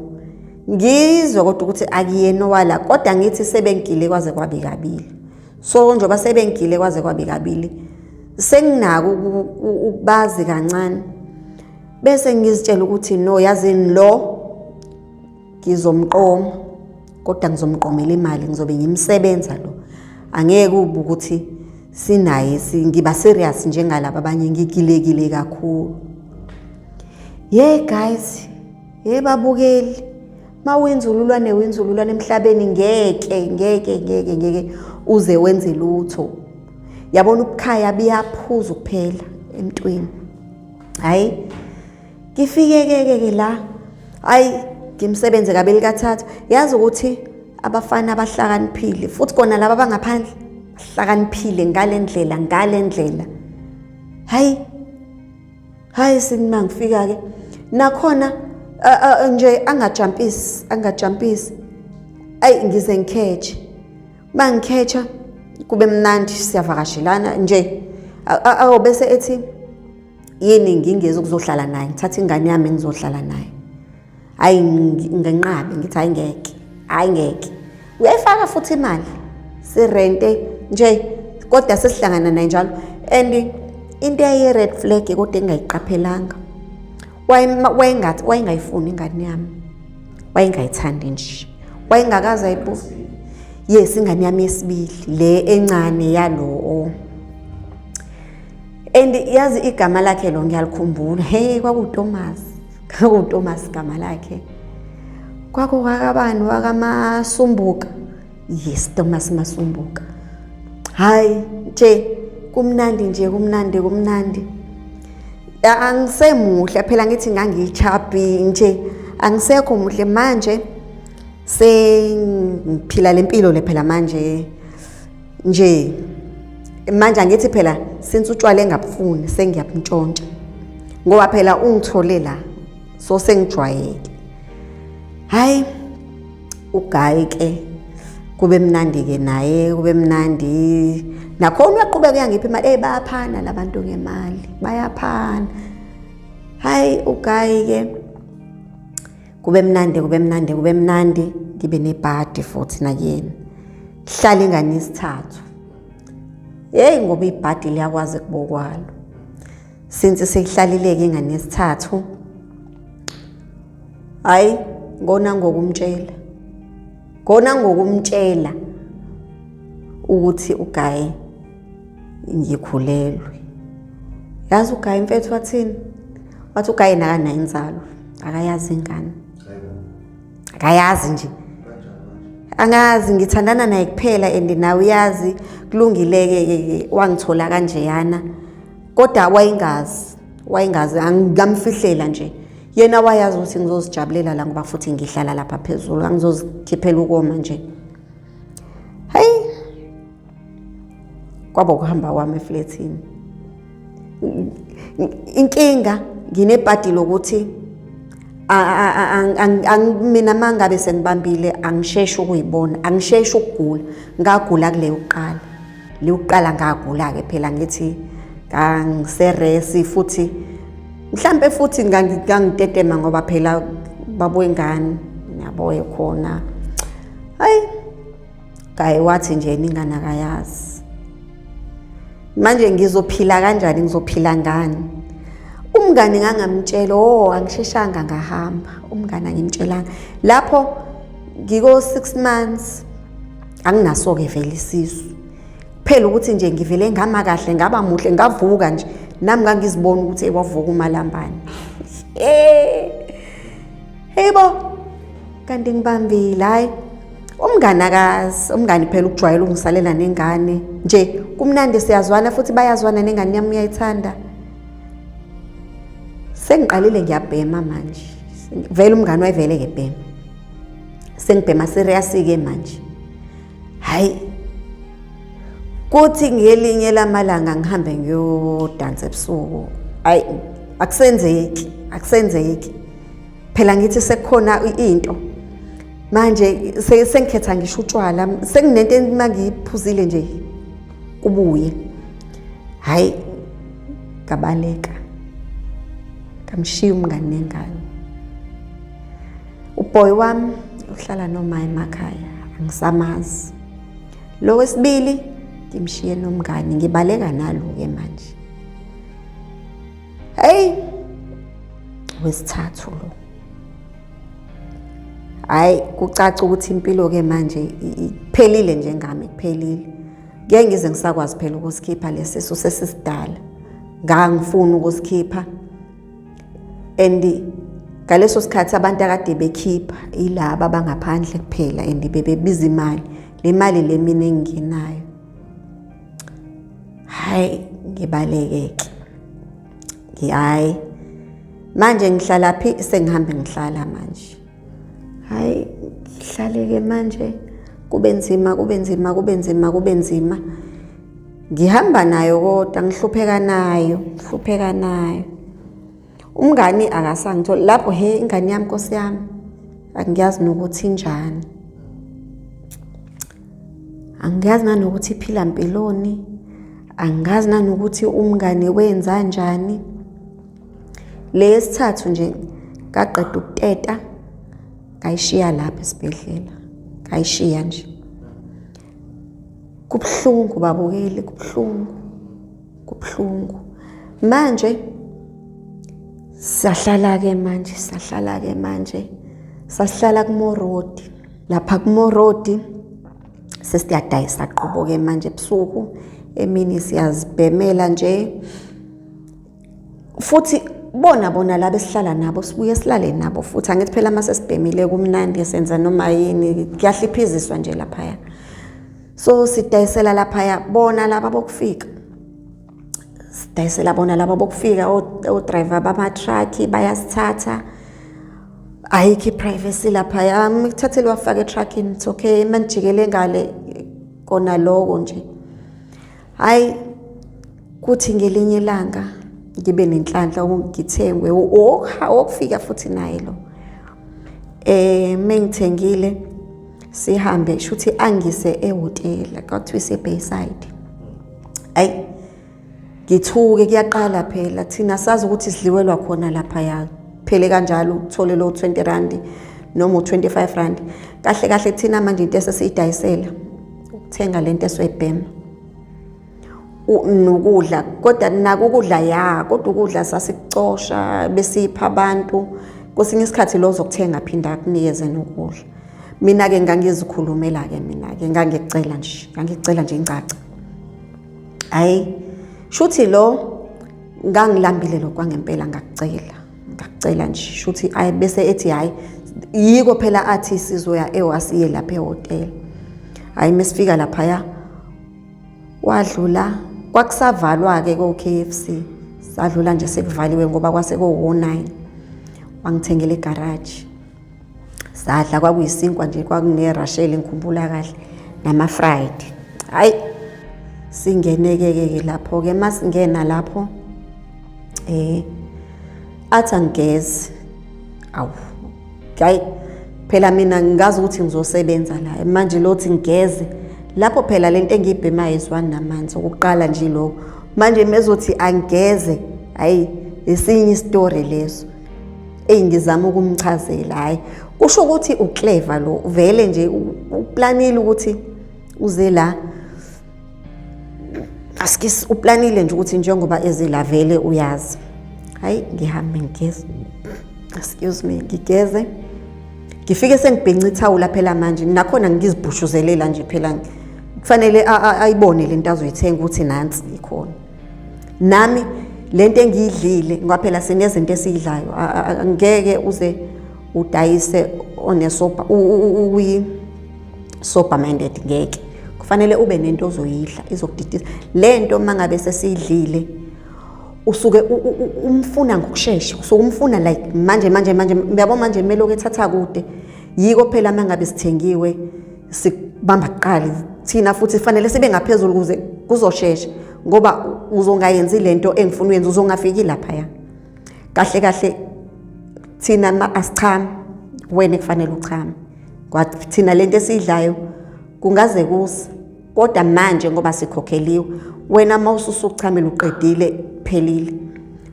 ngizwe kodwa ukuthi akuyena wala kodwa ngithi sebengile kwaze kwabi kabili. So njoba sebengile kwaze kwabi kabili senginako ukubazi kancane bese ngizitshela ukuthi no yazini lo ngizomqoma kodwa ngizomqomela imali ngizobe ngimsebenza lo angeke ube ukuthi sinaye ngiba serious njengalabo abanye ngigilekile kakhulu. Guys babukeli mawenzululwane wenzululwane emhlabeni ngeke uze wenze lutho. Yabona ubukhaya biyaphuza kuphela emntwini. Hayi ngifike ke la hayi ngimsebenze kabili kathathu yazi ukuthi abafana abahlakaniphile futhi kona laba bangaphandle bahlakaniphile ngale ndlela. Hayi sinima ngifika ke nakhona nje angajumpisi ayi ngize ngikheche mangikhecha kube mnandi siyavakashelana nje bese ethi yini ngingeze ukuzohlala naye ngithatha ingane yami ngizohlala naye hayi ngenqabe ngithi ayingeke uyayifaka futhi imali sirente nje kodwa sesihlangana naye njalo and into ye red flag kodwa engayiqaphelanga wayengayifuni ingane yami wayengayithandi nje wayengakaze ayibuze yes ingane yami yesibili le encane yalo and yazi igama lakhe lo ngiyalikhumbula kwakuThomas igama lakhe kwakuwakabani wakaMasumbuka yes Thomas Masumbuka hayi nje kumnandi angisemuhle phela ngithi ngangichabi nje angisekho muhle manje sengiphila lempilo le phela manje angithi phela since utshwala engabufuni sengiyabutshontsha ngoba phela ungithole la so sengijwayeke hayi uGuy ke kube mnandi ke naye kube mnandi nakhona uyaqhubeka uyangipha imali bayaphana labantu ngemali bayaphana hayi uGuy ke kube mnandi ngibe nebhadi futhi nakuyena hlala ingane isithathu ngoba ibhadi liyakwazi kubokwalo since seyihlalileke ingane isithathu hayi ngona ngokumtshela ukuthi uGuy ngikhulelwe yazi uGuy mfethu wathini wathi uGuy nakanayo inzalo akayazi ingane akayazi nje angazi ngithandana naye kuphela and nawe uyazi kulungileke wangithola kanjeyana kodwa wayingazi angamfihlela nje yena wayazi ukuthi ngizozijabulela la ngoba futhi ngihlala lapha phezulu angizozikhiphela ukoma nje hayi kwaba ukuhamba kwami eflatini inkinga nginebhadi lokuthi mina mangabe sengibambile angisheshi ukuyibona angisheshi ukugula ngagula kule uqala ngagula ke phela ngithi ngiseresi futhi mhlambe futhi ngangitetema ngoba phela babuye ngani yaboye khona hayi Guy wathi nje ingane akayazi manje ngizophila kanjani ngizophila ngani umngane ngangamtshela angisheshanga ngahamba umngane angimtshelanga lapho ngiko 6 months anginaso ke vele isisu phela ukuthi nje ngivele ngama kahle ngaba muhle ngavuka nje nami ngangizibona ukuthi ekwavuka umalambane hebo kanti ngibambile hayi umngane phela ukujwayela ungisalela nengane nje kumnandi siyazwana futhi bayazwana nengane yami uyayithanda sengiqalile ngiyabhema manje vele umngane wayevele ke bhema sengibhema serious ke manje hayi kuthi ngelinye lamalanga ngihambe ngiyodansa ebusuku hayi akusenzeki phela ngithi sekukhona into manje sengikhetha ngisho utshwala senginento mangiyiphuzile nje kubuye hayi kabaleka kamshiya umngane nengane uboy wami uhlala noma emakhaya angisamazi lo wesibili ngimshiye nomngane ngibaleka nalo ke manje hey wesithathu lo hayi kucaca ukuthi impilo ke manje iphelile njengami kuphelile ngeke ngize ngisakwazi phela ukusikhipha lesisu sesisidala ngangifuna ukusikhipha and ngaleso sikhathi abantu akade bekhipha ilaba abangaphandle kuphela and bebebiza imali le mali le mina enginayo hayi ngibalekeke hayi manje ngihlala phi sengihambe ngihlala manje hayi ngihlaleke manje kube nzima. Ngihamba nayo kodwa ngihlupheka nayo. Umngani akasangithola lapho, ingane yami Nkosi yami angiyazi nokuthi injani. Angiyazi nanokuthi iphila impiloni. Angazi nanokuthi umngane wenza kanjani. Lesithathu nje ngaqeda ukuteta ngayishiya lapha esibhedlela. Ngayishiya nje. Kubhlungu babukeli, kubhlungu. Manje sahlala ke manje. Sasihlala kuMorodi. Lapha kuMorodi sesiyadayisa qobo ke manje ebusuku. Emini siyazibhemela nje. Futhi bona laba esihlala nabo sibuye silale nabo futhi angithi phela mase sibhemile kumnandi senza noma yini kuyahliphiziswa nje lapha. So sidayisela lapha bona laba bokufika. Sidayisela bona laba bokufika o-driver bama truck bayasithatha. Ayikho privacy lapha. Ngithathele wafaka e-truckini it's okay manjikele ngale kona lokho nje. Hayi kuthi ngelinye ilanga ngibe nenhlanhla ngithengwe okufika futhi naye lo. Mengithengile sihambe shuthi angise ehotela kwathiwa ise-Bayside. Ayi ngithuke kuyaqala phela thina sazi ukuthi sidliwelwa khona lapha phele kanjalo uthole lo 20 rand noma 25 rand. Kahle thina manje into esesiyidayisela ukuthenga lento eswebhema. Nokudla kodwa nako ukudla kodwa ukudla sasikucosha besipha abantu. Kwesinye isikhathi lo zokuthenga phinda kunikeze nokudla. Mina ke ngangizikhulumela ke ngangicela nje incaca. Hayi shuthi lo ngangilambile lo kwangempela ngakcela nje shuthi ayi bese ethi hayi yiko phela athi sizoya ewasiye lapha ehotel. Hayi mesifika lapha wadlula kwakusavalwa ke ko KFC. Sadlula nje sekuvaliwe ngoba kwase ko 9. Wangithengela egarage. Sadla kwakuyisinkwa nje kwakune Rachel ngikhumbula kahle nama fried. Hayi singeneke lapho ke masingena lapho athi angigeze. Awu hayi phela mina ngingazi ukuthi ngizosebenza la manje lothi ngigeze lapho phela lento engiyibhema izwani namanzi ukuqala nje lokho. Manje mezothi angigeze hayi esinye story leso engizama ukumchazela. Hayi kusho ukuthi uclever lo vele nje uplanile ukuthi uze la. Askisi uplanile nje ukuthi njengoba ezela vele uyazi. Hayi ngihambe ngigeze. Excuse me ngigeze. Ngifike sengibhenca ithawula phela manje nakhona ngizibhushuzelela nje phela kufanele ayibone lento azoyithenga ukuthi nansi ikhona. Nami lento engiyidlile ngoba phela sinezinto esiyidlayo angeke uze udayise onesopa sopa minded ngeke. Kufanele ube nento ozoyidla izokudidisa. Lento mangabe sesiyidlile usuke umfuna ngokusheshsha. So umfuna like manje uyabo manje meloko ethatha kude. Yiko phela mangabe sithengiwe sibamba kuqala thina futhi fanele sibe ngaphezulu kuze kuzosheshsha ngoba uzongayenzi lento engifuna uyenza uzongafiki lapha. Kahle thina asichama wena kufanele uchama. Kwathi thina lento esidlayo kungaze kusi kodwa manje ngoba sikhokheliwe wena mawususuchamela uqedile phelile.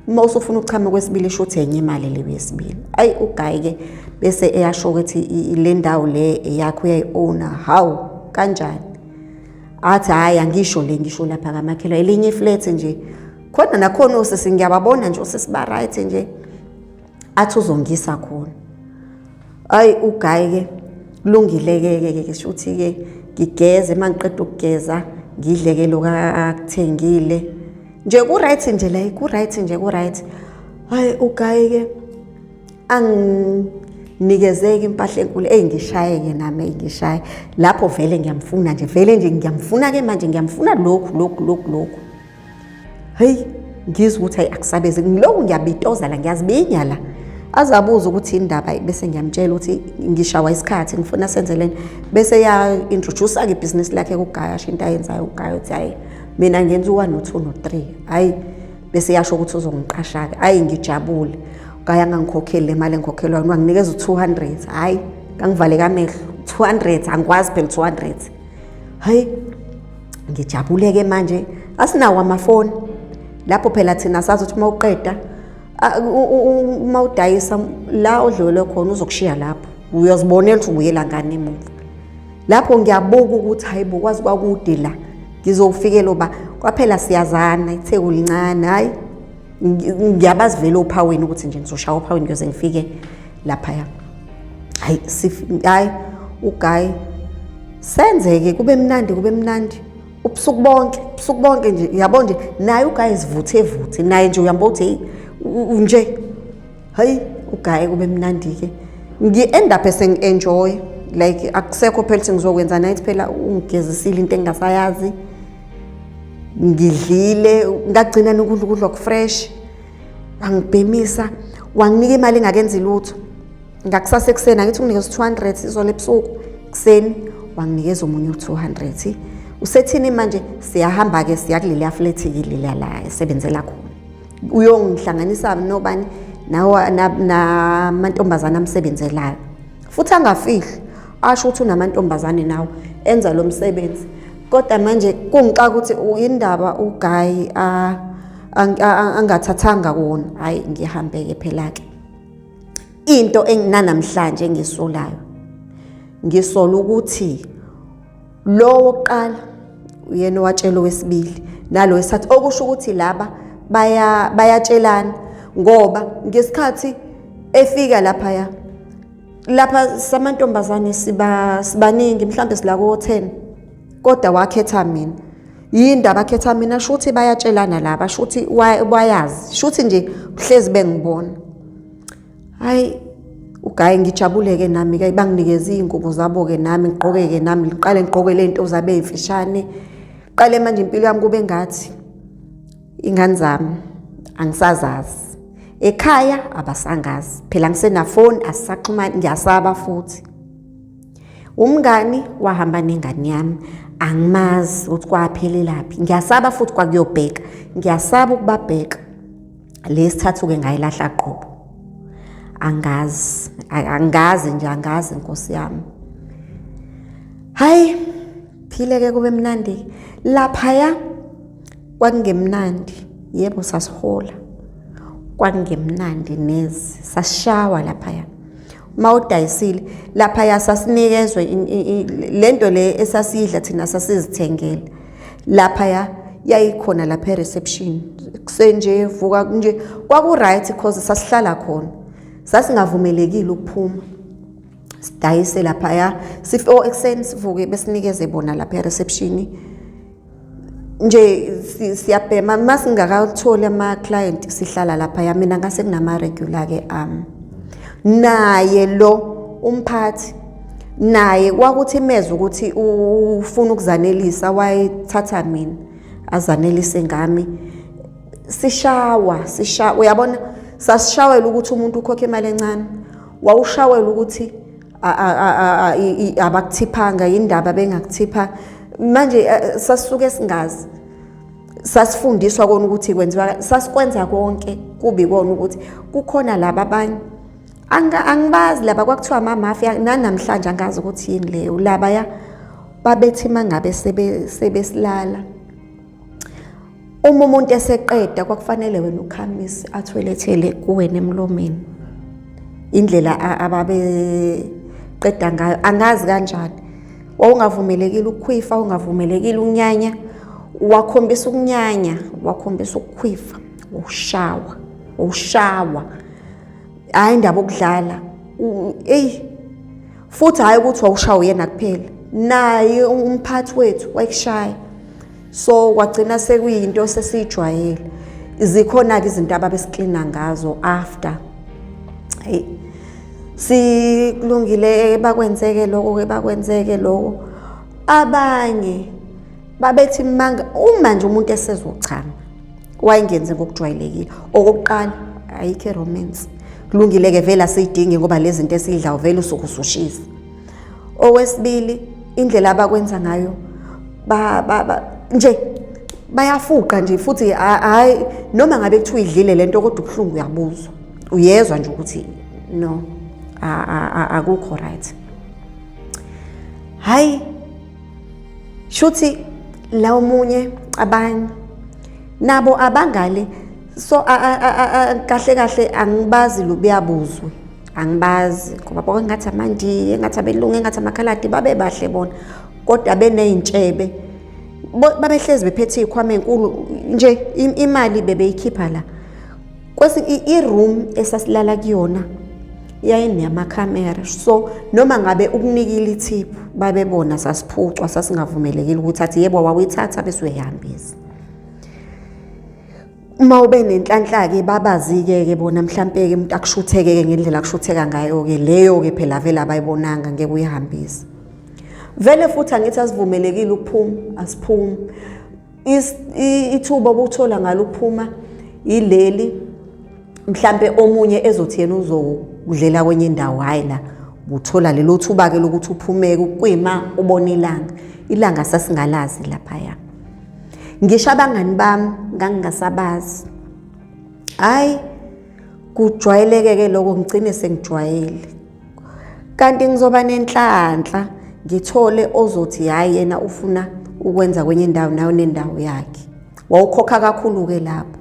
Mawusufuna uchama kwesibili shothi enye imali leyo yesibili. Ayi ugayi ke bese eyasho ukuthi le ndawo le yakho uyayiowna. Hawu kanjani? Athi hayi angisho le ngisho lapha kamakhelwa elinye iflat nje khona nakhona usisi ngiyababona nje usisiba right nje athi uzongisa khona. Ayi ugayi ke kulungile ke shuthi ke ngigeze mangiqeda ukugeza ngidleke lokakuthengile nje ku right nje la ku right nje ku right. Hayi ugayi ke anginikezeke impahla enkulu engishayeke nami ngishaye lapho vele ngiyamfuna nje vele nje ngiyamfuna ke manje ngiyamfuna lokhu. Hey ngizwe ukuthi hayi akusabeze ngiloko ngiyabitoza la ngiyazibinya la. azabuza ukuthi indaba bese ngiyamtshela ukuthi ngishawa isikhathi ngifuna senzeleni bese ya introduce ke business lakhe kuGaye asho into ayenzayo uGaye uthi hayi mina ngenza u1 no2 no3 hayi bese yasho ukuthi uzongiqasha ke hayi ngijabule uGaye angangikhokheli le mali engikhokhelwayo wanginikeza u200 hayi ngangivale kamehlo 200 angikwazi phela 200 hayi ngijabule ke manje asinawo amafoni lapho phela thina sazi ukuthi mawuqeda mawudayisa la odlule khona uzokushiya lapho uyozibonela ukuthi ubuyela ngani emuva lapho ngiyabuka ukuthi hayibo kwazi kwakude la ngizofikela oba kwaphela siyazana itheku lincane hayi ngiyabazi vele ophaweni ukuthi nje ngizoshaya ophaweni ngiyoze ngifike lapha ya hayi uGaye senzeke kube mnandi ubusuku bonke nje yabo nje naye uGaye sivuthe naye nje uyamba uthi nje hayi uGaye kube mnandi ke ngi-end up enjoy like akusekho phela ukuthi ngizokwenza night phela ungigezisile into engingasayazi ngidlile ngagcina nokudla okufresh angibhemisa wanginika imali engakenzi lutho ngakusasa ekseni angithi unginikeza 200 izolo ebusuku kuseni wanginikeza omunye u200 usethini manje siyahamba ke siya kuleli flat kileli la esebenzela khona uyongihlanganisa nobani nawo namantombazana amsebenzelayo futhi angafihli asho ukuthi unamantombazane nawo enza lo msebenzi kodwa manje kungixaka ukuthi indaba uGaye angathathanga wona hayi ngihambeke phela ke into enginanamhlanje ngisolayo ngisola ukuthi lo wokuqala uyena watshela wesibili nalo wesithathu okusho ukuthi laba bayatshelana ngoba ngesikhathi efika lapha samantombazane sibaningi mhlambe silako 10 kodwa wakhetha mina yindaba akhetha mina shuthi bayatshelana laba shuthi bayazi shuthi nje uhlezi bengibona hayi uGaye ngijabuleke nami ke banginikeza izingubo zabo ke nami ngigqoke ke nami ngiqale ngigqoke lento zabe ezifishane qale manje impilo yami kube ngathi ingane zami angisazazi ekhaya abasangazi phela ngisena phone asisaxhumana ngiyasaba futhi umngani wahamba nengane yami angimazi ukuthi kwaphelelaphi ngiyasaba futhi kwakuyobheka ngiyasaba ukubabheka lesithathu ke ngayilahla qobo angazi Nkosi yami hayi phileke kube mnandi lapha kwakungemnandi yebo sasihola kwakungemnandi nezi sashawa lapha mawudayisile lapha sasinikezwe lento le esasiyidla thina sasizithengela lapha yayikhona lapha ereception kusenje vuka nje kwaku right because sasihlala khona sasingavumelekile ukuphuma sidayise lapha sifo ekseni sivuke besinikeze bona lapha ereception nje siyabhema masingakatholi ama client sihlala lapha mina ngase kunama regular ke naye lo umphathi naye kwakuthi imeza ukuthi ufuna ukuzanelisa wayithatha mina azanelise ngami sishawa uyabona sasishawela ukuthi umuntu ukhokhe imali encane wawushawela ukuthi abakuthiphanga indaba bengakuthipha manje sasuke singazi sasifundiswa kona ukuthi kwenziwa sasikwenza konke kubi kona ukuthi kukhona laba abanye angibazi laba kwakuthiwa amamafia namhlanje angazi ukuthi yini leyo laba babethi mangabe sebesilala uma umuntu eseqeda kwakufanele wena ukhamisi athoelethele kuwena emlomeni indlela ababe qeda ngayo angazi kanjani wawungavumelekile ukukhwifa ungavumelekile ukunyanya wakhombisa ukunyanya wakhombisa ukukhwifa ushawa hayi indaba okudlala futhi hayi ukuthi wawushawa yena kuphela naye umphathi wethu wayekushaya so kwagcina sekuyinto sesijwayele zikhona ke izinto ababesiklina ngazo after sikulungile bakwenzeke lokho abanye babethi manga uma nje umuntu esezochama wayingenze ngokujwayelekile okokuqala ayikho romance kulungile ke vele asiyidingi ngoba lezi zinto esidla vele usuku usushisa. Owesibili, indlela abakwenza ngayo nje bayafuqa nje futhi hayi noma ngabe kuthiwa idlile lento kodwa ubhlungu uyabuzwa. Uyezwa nje ukuthi no akukho right. Hayi shuthi la omunye abanye nabo abangale so kahle angibazi lo buyabuzwe. Angibazi ngoba bonke ngathi amandi engathi abelungu engathi amakhaladi babe bahle bona kodwa beneyintshebe babehlezi bephethe ikhwama enkulu nje imali bebeyikhipha la kwesi i-room esasilala kuyona yayinemakhamera so noma ngabe ukunikila ithiphu babebona sasiphucwa sasingavumelekile ukuthi athi yebo wawuyithatha bese uyihambisa. Uma ube nenhlanhla ke babazi ke bona mhlambe ke umuntu akushutheke ke ngendlela akushutheka ngayo ke leyo ke phela vele abayibonanga ngeke uyihambisa. Vele futhi angithi asivumelekile ukuphuma asiphumi. Ithuba obuthola ngalo ukuphuma ileli mhlambe omunye ezothi yena uzokudlela kwenye indawo hayi la uthola lelo thuba ke lokuthi uphumeke kuyima ubona ilanga sasingalazi lapha ya. Ngisho abangani bami ngangingasabazi. Hayi kujwayeleke ke lokho ngicine sengijwayele. Kanti ngizoba nenhlanhla ngithole ozothi hayi yena ufuna ukwenza kwenye indawo nayo nendawo yakhe. Wawukhokha kakhulu ke lapho.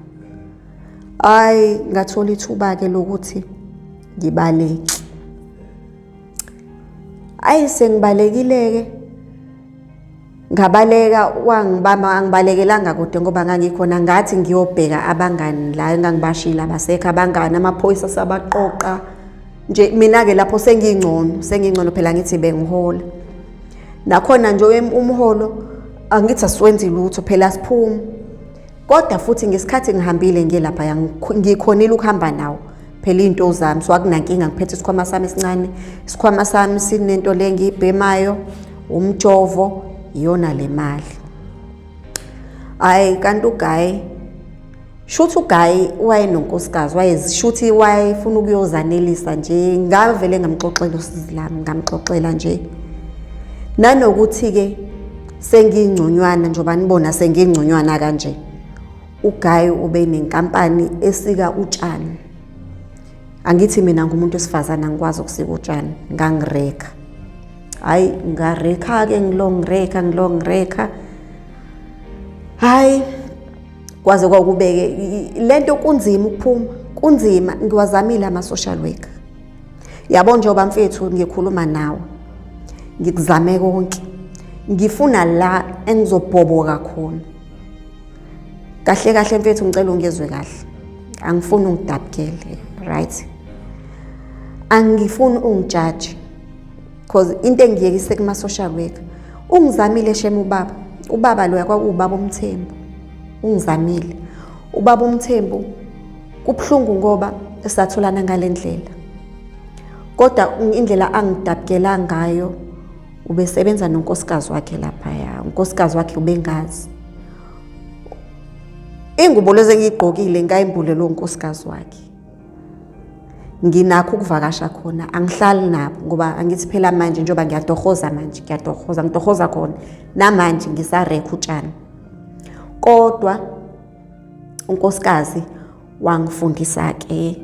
Hayi ngathola ithuba ke lokuthi ngibaleke. Hayi sengibalekile ke ngabaleka wangibamba angibalekelanga kude ngoba ngangikhona ngathi ngiyobheka abangani la engangibashila abasekho abangani amaphoyisa sabaqoqa nje mina ke lapho sengingcono phela ngithi bengihola nakhona nje umholo angithi asiwenzi lutho phela siphuma kodwa futhi ngesikhathi ngihambile ngelapha ngikhonile ukuhamba nawo phela into zami so akunankinga ngiphethe isikhwama sami esincane isikhwama sami sinento le ngiyibhemayo umjovo iyona le mali. Hayi kanti uGuy shuthi uGuy wayenonkosikazi wayezishuthi wayefuna ukuyozanelisa nje ngavele ngamxoxela usizi lami ngamxoxela nje nanokuthi ke sengingconywana njoba nibona sengingconywana kanje uGuy ube nenkampani esika utshani. Angithi mina ngumuntu wesifazana ngikwazi ukusika utshani ngangireka. Hayi ngareka ke ngilongireka hayi kwaze kwakubeke lento kunzima ukuphuma kunzima ngiwazamile ama social worker yabo njengoba mfethu ngikhuluma nawe ngikuzame konke ngifuna la engizobhoboka khona kahle mfethu ngicela ungezwe kahle angifuni ungidabukele right angifuni ungijudge because into engiyekise kuma social worker ungizamile shema ubaba lo yakwakuubaba uMthembu ungizamile ubaba uMthembu kubhlungu ngoba esatholana ngalendlela kodwa indlela angidabukela ngayo ubesebenza nonkosikazi wakhe lapha ya unkosikazi wakhe ubengazi ingubo lezi engigqokile ngayimbule lo nkosikazi wakhe nginakho ukuvakasha khona angihlali nabo ngoba angithi phela manje njoba ngiyatohoza manje ngitohoza khona namanje ngisareka utshani kodwa unkosikazi wangifundisa ke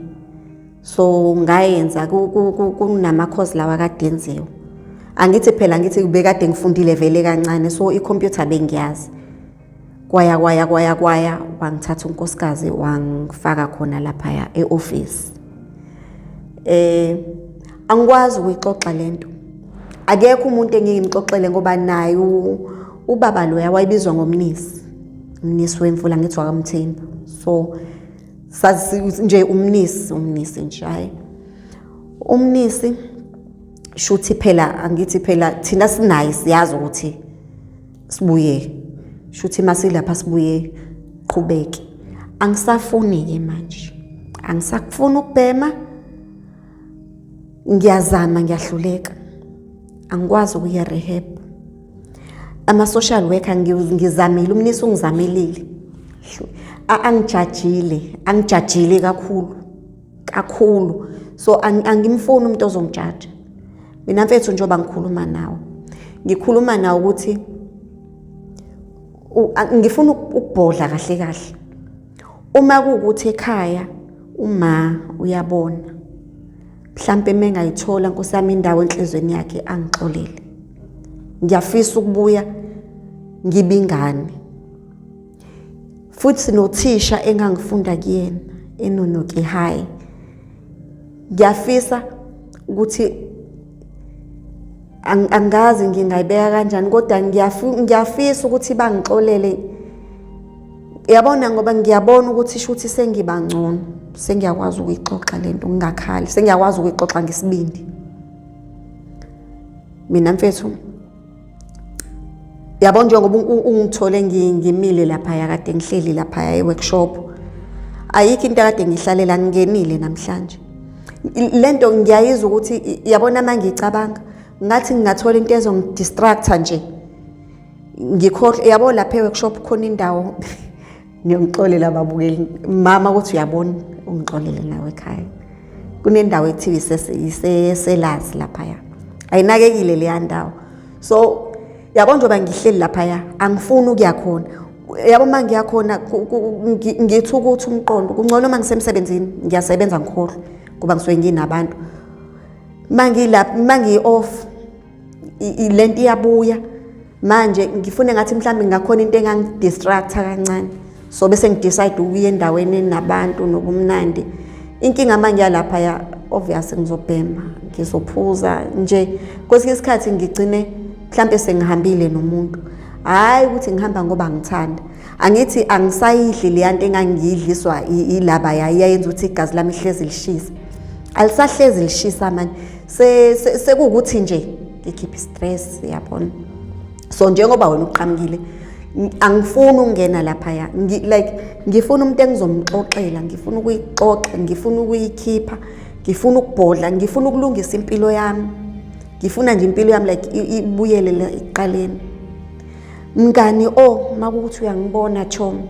so ngayenza kunama course lawa kade enziwe angithi phela ngithi bekade ngifundile vele kancane so icomputer bengiyazi kwaya wangithatha unkosikazi wangifaka khona lapha ya eoffice angikwazi ukuyixoxa lento akekho umuntu engingimxoxele ngoba naye ubaba lo wayibizwa ngomnisi wemfula ngithwa kaMthembu so sazi nje umnisi nje hayi umnisi shuthi phela angithi phela thina sinayi siyazi ukuthi sibuye shuthi masilapha sibuye qhubeke angisafuni ke manje angisakufuni ukubhema ngiyazama ngiyahluleka angikwazi ukuya rehab ama social worker ngizamile umnisi ungizamilile angijajile kakhulu kakhulu. So angimfuni umuntu ozongijaja. Mina mfethu njengoba ngikhuluma nawe, ngikhuluma nawe ukuthi ngifuna ukubhodla kahle kahle. Uma kuwukuthi ekhaya uma uyabona mhlambe mengayithola Nkosi yami indawo enhlizweni yakhe angixolele. Ngiyafisa ukubuya ngibingane. Futhi nothisha engangifunda kuyena eNonoke High. Ngiyafisa ukuthi angazi ngingayibeka kanjani kodwa ngiyafisa ukuthi bangixolele. Yabona ngoba ngiyabona ukuthi shuthi sengiba ngcono, sengiyakwazi ukuyixoxa lento ngingakhali, sengiyakwazi ukuyixoxa ngesibindi. Mina mfethu yabona njengoba ungithole ngimile lapha yakade ngihleli lapha eworkshop. Ayikho into kade ngihlalela ngingenile namhlanje. Lento ngiyayizwa ukuthi yabona mangicabanga ngathi ngingathola into ezongidistracta nje. Ngikhohle yabo lapha eworkshop khona indawo ngiyongixolela ababukeli mama ukuthi uyabona ungixolele nawe ekhaya. Kunendawo ethiwa iselazi lapha ya. Ayinakekile le ndawo. So yabo njengoba ngihleli lapha ya angifuni ukuya khona. Yabo mangiya khona ngithi ukuthi umqondo kungcono uma ngisemsebenzini ngiyasebenza ngikhohle kuba ngisuke nginabantu. Mangilapha mangi-off lento iyabuya manje ngifune ngathi mhlambe ngakhona into engangidistracta kancane. So bese ngidecide ukuya endaweni enabantu nobumnandi. Inkinga manje yalapha ya obvious ngizobhema, ngizophuza nje. Kwesinye isikhathi ngigcine mhlambe sengihambile nomuntu. Hayi ukuthi ngihamba ngoba ngithanda. Angithi angisayidli le yanto engangiyidliswa ilaba yayenza ukuthi igazi lami lihlezi lishisa. Alisahlezi lishisa manje. Sekukuthi nje ngikhipha stress yabona. So njengoba wena uqhamukile angifuni ukungena lapha ya. Ngifuna umuntu engizomxoxela, ngifuna ukuyixoxa, ngifuna ukuyikhipha, ngifuna ukubhodla, ngifuna ukulungisa impilo yami. Ngifuna nje impilo yami ibuyele eqaleni. Mngani makuthi uyangibona Chom.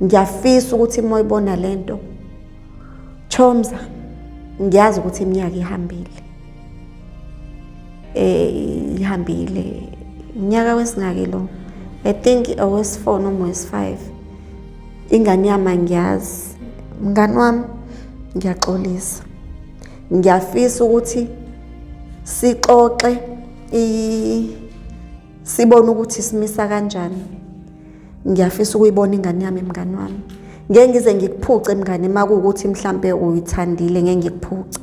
Ngiyafisa ukuthi moyibona lento. Chomza, ngiyazi ukuthi iminyaka ihambile. Ihambile. Unyaka wesingaki lo? I think owes4 noma owes5. Ingane yami ngiyazi. Mngani wami ngiyaxolisa. Ngiyafisa ukuthi sixoxe sibone ukuthi simisa kanjani. Ngiyafisa ukuyibona ingane yami mngani wami. Ngeke ngize ngikuphuce mngane makuukuthi mhlambe uyithandile ngeke ngikuphuce.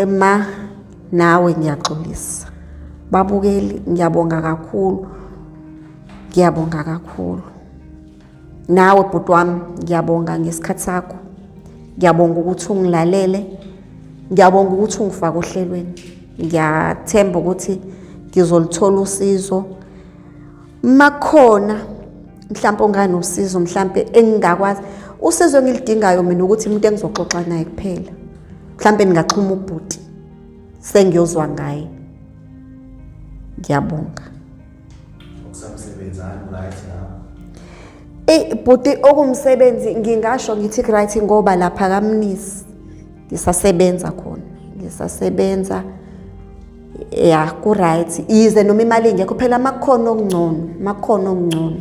Ma nawe ngiyaxolisa. Babukeli ngiyabonga kakhulu. Ngiyabonga kakhulu. Nawe bhuti wami ngiyabonga ngesikhathi sakho. Ngiyabonga ukuthi ungilalele. Ngiyabonga ukuthi ungifaka ohlelweni. Ngiyathemba ukuthi ngizolithola usizo. Makhona mhlawumbe ongani usizo mhlawumbe engingakwazi. Usizo engilidingayo mina ukuthi umuntu engizoxoxa naye kuphela. Mhlawumbe ningaxhuma ubhuti. Sengiyozwa ngaye. Ngiyabonga. Ukusebenzana right now. Bhuti okumsebenzi ngingasho ngithi right ngoba lapha kaMnisi ngisasebenza khona. Ngisasebenza ku right. Ize noma imali ingekho phela makhono okungcono, makhono okungcono.